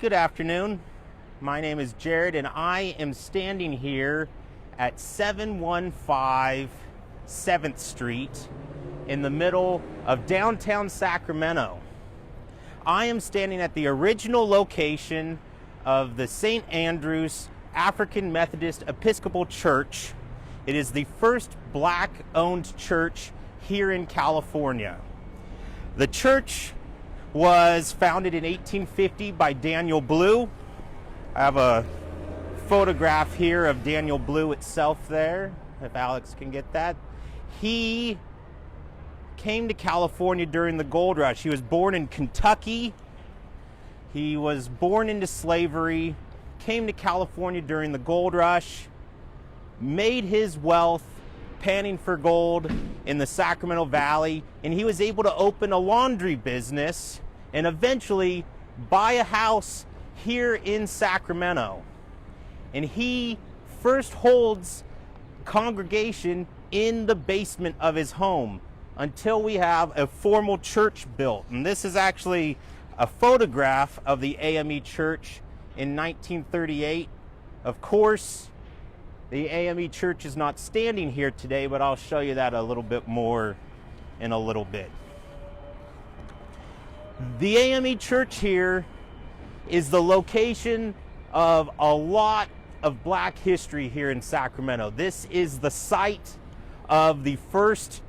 Good afternoon. My name is Jared and I am standing here at 715 7th Street in the middle of downtown Sacramento. I am standing at the original location of the St. Andrew's African Methodist Episcopal Church. It is the first black-owned church here in California. The church was founded in 1850 by Daniel Blue. I have a photograph here of Daniel Blue itself there, if Alex can get that. He came to California during the gold rush. He was born in Kentucky. He was born into slavery, came to California during the gold rush, made his wealth panning for gold in the Sacramento Valley, and he was able to open a laundry business and eventually buy a house here in Sacramento. And he first holds congregation in the basement of his home until we have a formal church built. And this is actually a photograph of the AME church in 1938. Of course, the AME church is not standing here today, but I'll show you that a little bit more in a little bit. The AME church here is the location of a lot of black history here in Sacramento. This is the site of the first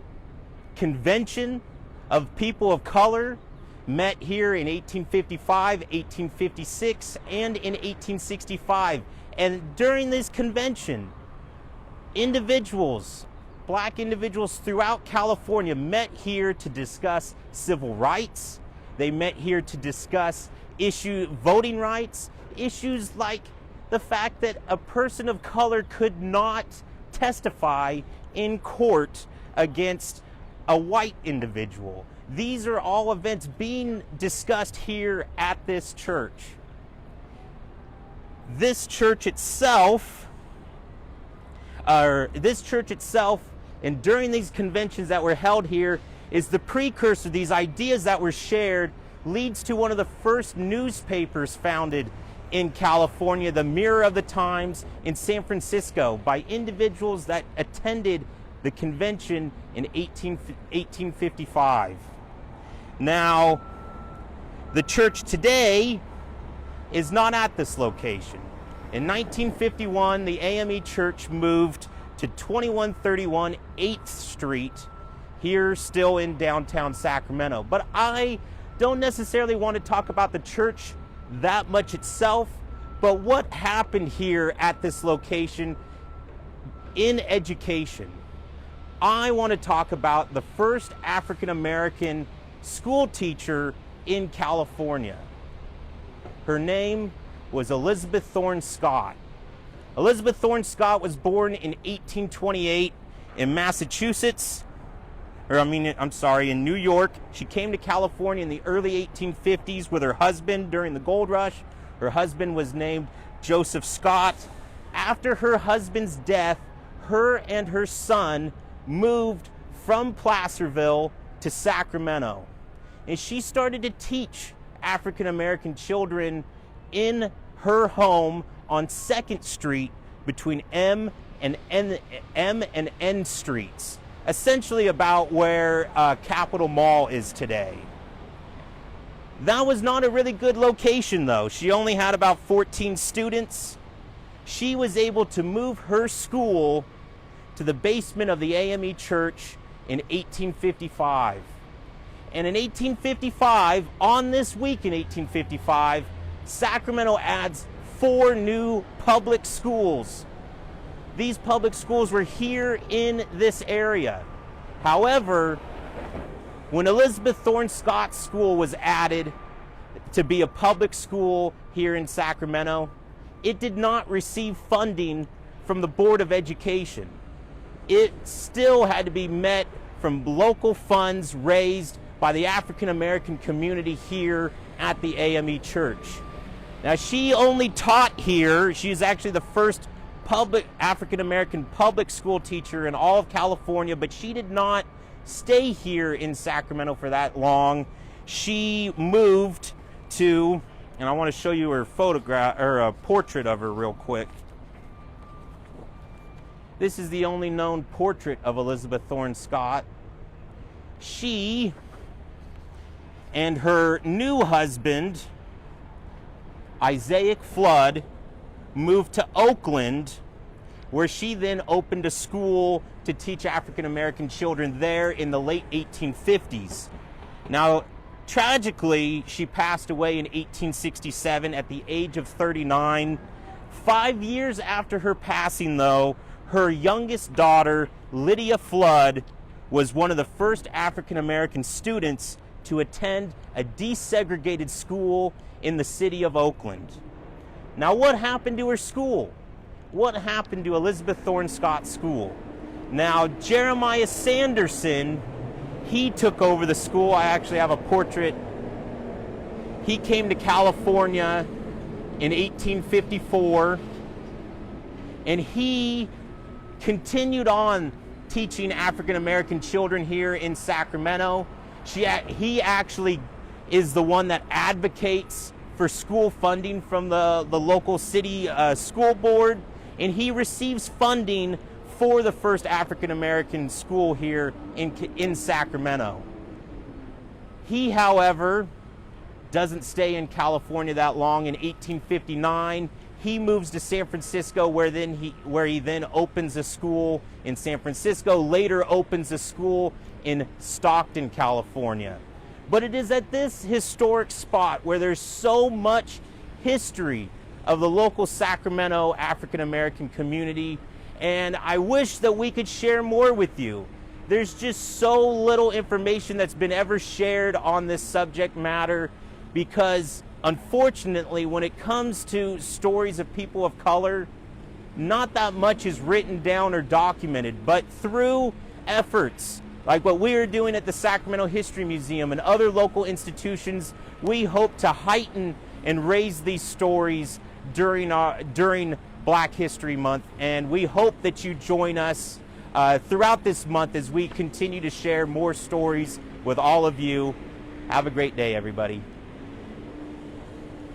convention of people of color met here in 1855, 1856, and in 1865. And during this convention, black individuals throughout California met here to discuss civil rights. They met here to discuss voting rights, issues like the fact that a person of color could not testify in court against a white individual. These are all events being discussed here at this church. This church itself, and during these conventions that were held here, is the precursor. These ideas that were shared leads to one of the first newspapers founded in California, the Mirror of the Times in San Francisco, by individuals that attended the convention in 1855. Now, the church today is not at this location. In 1951, the AME church moved to 2131 8th Street, here still in downtown Sacramento. But I don't necessarily want to talk about the church that much itself, but what happened here at this location in education. I want to talk about the first African American school teacher in California. Her name was Elizabeth Thorn Scott. Elizabeth Thorn Scott was born in 1828 in Massachusetts, in New York. She came to California in the early 1850s with her husband during the gold rush. Her husband was named Joseph Scott. After her husband's death, her and her son moved from Placerville to Sacramento. And she started to teach African American children in her home on 2nd Street between M and N Streets, essentially about where Capitol Mall is today. That was not a really good location, though. She only had about 14 students. She was able to move her school to the basement of the AME church in 1855. And in 1855, on this week in 1855, Sacramento adds 4 new public schools. These public schools were here in this area. However, when Elizabeth Thorn Scott's school was added to be a public school here in Sacramento, it did not receive funding from the Board of Education. It still had to be met from local funds raised by the African American community here at the AME church. Now, she only taught here. She's actually the first public African American public school teacher in all of California, but she did not stay here in Sacramento for that long. She moved to And I want to show you her photograph, or a portrait of her real quick. This is the only known portrait of Elizabeth Thorn Scott. She and her new husband, Isaiah Flood, moved to Oakland, where she then opened a school to teach African American children there in the late 1850s. Now, tragically, she passed away in 1867 at the age of 39. 5 years after her passing, though, her youngest daughter, Lydia Flood, was one of the first African American students to attend a desegregated school in the city of Oakland. Now, what happened to her school? What happened to Elizabeth Thorn Scott School? Now, Jeremiah Sanderson, he took over the school. I actually have a portrait. He came to California in 1854, and he continued on teaching African American children here in Sacramento. He actually is the one that advocates for school funding from the local city school board, and he receives funding for the first African American school here in Sacramento. He, however, doesn't stay in California that long. In 1859, he moves to San Francisco, where he then opens a school in San Francisco, later opens a school in Stockton, California. But it is at this historic spot where there's so much history of the local Sacramento African American community, and I wish that we could share more with you. There's just so little information that's been ever shared on this subject matter, because unfortunately, when it comes to stories of people of color, not that much is written down or documented. But through efforts like what we are doing at the Sacramento History Museum and other local institutions, we hope to heighten and raise these stories during Black History Month. And we hope that you join us throughout this month as we continue to share more stories with all of you. Have a great day, everybody.